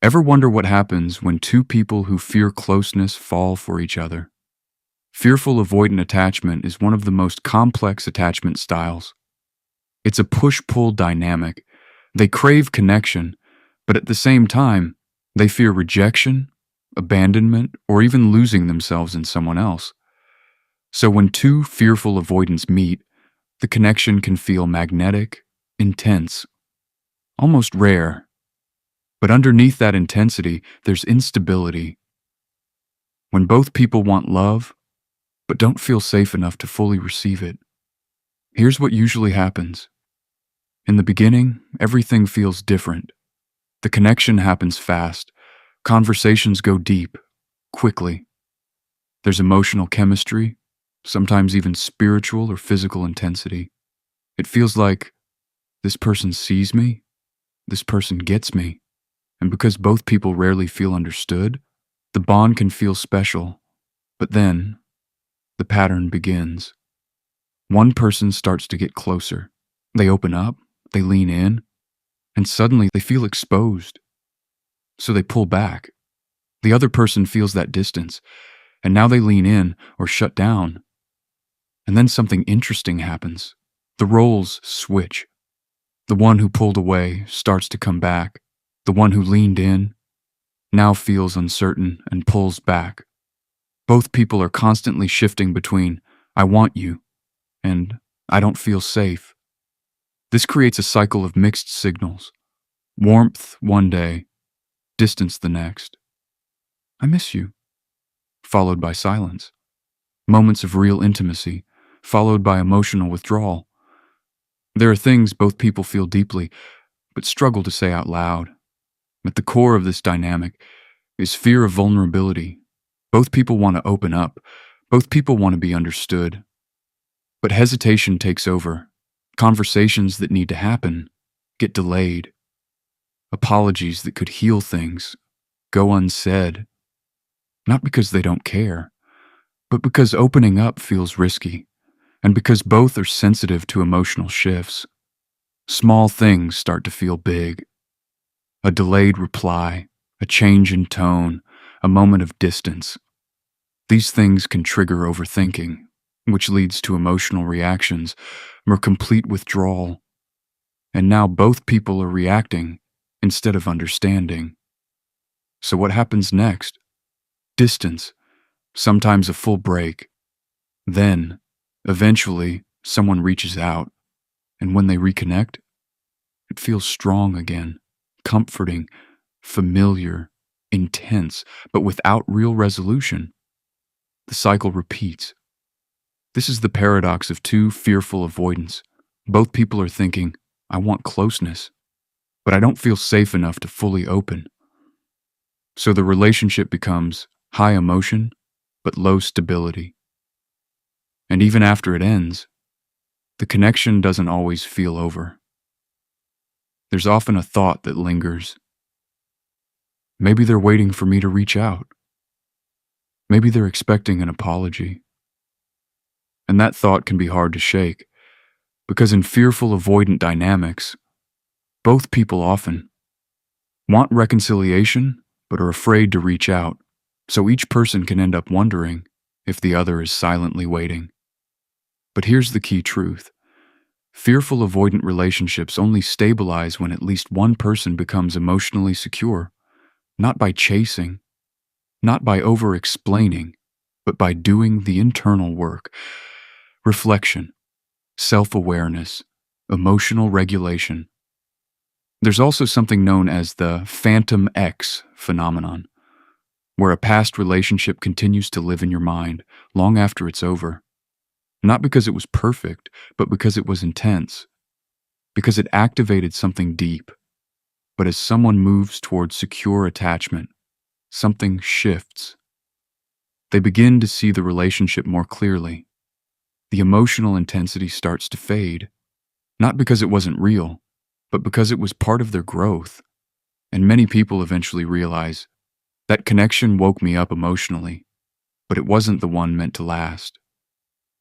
Ever wonder what happens when two people who fear closeness fall for each other? Fearful avoidant attachment is one of the most complex attachment styles. It's a push-pull dynamic. They crave connection, but at the same time, they fear rejection, abandonment, or even losing themselves in someone else. So when two fearful avoidants meet, the connection can feel magnetic, intense, almost rare. But underneath that intensity, there's instability. When both people want love, but don't feel safe enough to fully receive it. Here's what usually happens. In the beginning, everything feels different. The connection happens fast. Conversations go deep, quickly. There's emotional chemistry, sometimes even spiritual or physical intensity. It feels like this person sees me, this person gets me. And because both people rarely feel understood, the bond can feel special. But then, the pattern begins. One person starts to get closer. They open up, they lean in, and suddenly they feel exposed. So they pull back. The other person feels that distance, and now they lean in or shut down. And then something interesting happens. The roles switch. The one who pulled away starts to come back. The one who leaned in now feels uncertain and pulls back. Both people are constantly shifting between, I want you, and I don't feel safe. This creates a cycle of mixed signals. Warmth one day, distance the next. I miss you, followed by silence. Moments of real intimacy, followed by emotional withdrawal. There are things both people feel deeply, but struggle to say out loud. At the core of this dynamic is fear of vulnerability. Both people want to open up. Both people want to be understood. But hesitation takes over. Conversations that need to happen get delayed. Apologies that could heal things go unsaid. Not because they don't care, but because opening up feels risky, and because both are sensitive to emotional shifts. Small things start to feel big. A delayed reply, a change in tone, a moment of distance. These things can trigger overthinking, which leads to emotional reactions or complete withdrawal. And now both people are reacting instead of understanding. So what happens next? Distance, sometimes a full break. Then, eventually, someone reaches out, and when they reconnect, it feels strong again, comforting, familiar, intense, but without real resolution. The cycle repeats. This is the paradox of two fearful avoidants. Both people are thinking, I want closeness, but I don't feel safe enough to fully open. So the relationship becomes high emotion, but low stability. And even after it ends, the connection doesn't always feel over. There's often a thought that lingers. Maybe they're waiting for me to reach out. Maybe they're expecting an apology. And that thought can be hard to shake, because in fearful avoidant dynamics, both people often want reconciliation but are afraid to reach out, so each person can end up wondering if the other is silently waiting. But here's the key truth. Fearful avoidant relationships only stabilize when at least one person becomes emotionally secure, not by chasing, not by over-explaining, but by doing the internal work. Reflection, self-awareness, emotional regulation. There's also something known as the Phantom X phenomenon, where a past relationship continues to live in your mind long after it's over. Not because it was perfect, but because it was intense. Because it activated something deep. But as someone moves towards secure attachment, something shifts. They begin to see the relationship more clearly. The emotional intensity starts to fade, not because it wasn't real, but because it was part of their growth. And many people eventually realize that connection woke me up emotionally, but it wasn't the one meant to last.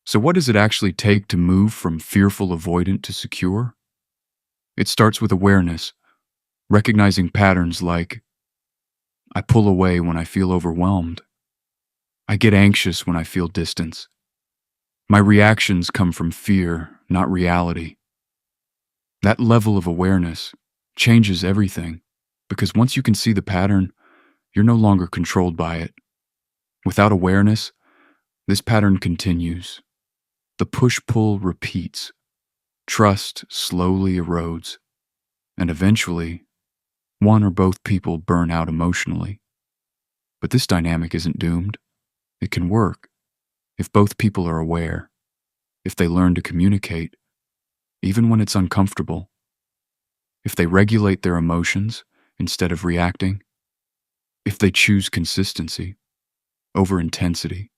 So what does it actually take to move from fearful avoidant to secure? It starts with awareness, recognizing patterns like, I pull away when I feel overwhelmed. I get anxious when I feel distance. My reactions come from fear, not reality. That level of awareness changes everything, because once you can see the pattern, you're no longer controlled by it. Without awareness, this pattern continues. The push-pull repeats. Trust slowly erodes, and eventually, one or both people burn out emotionally. But this dynamic isn't doomed. It can work if both people are aware, if they learn to communicate, even when it's uncomfortable, if they regulate their emotions instead of reacting, if they choose consistency over intensity.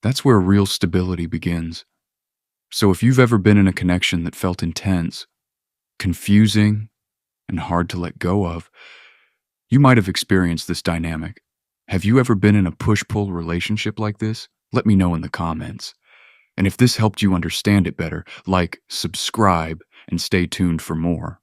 That's where real stability begins. So if you've ever been in a connection that felt intense, confusing, and hard to let go of, you might have experienced this dynamic. Have you ever been in a push-pull relationship like this? Let me know in the comments. And if this helped you understand it better, like, subscribe, and stay tuned for more.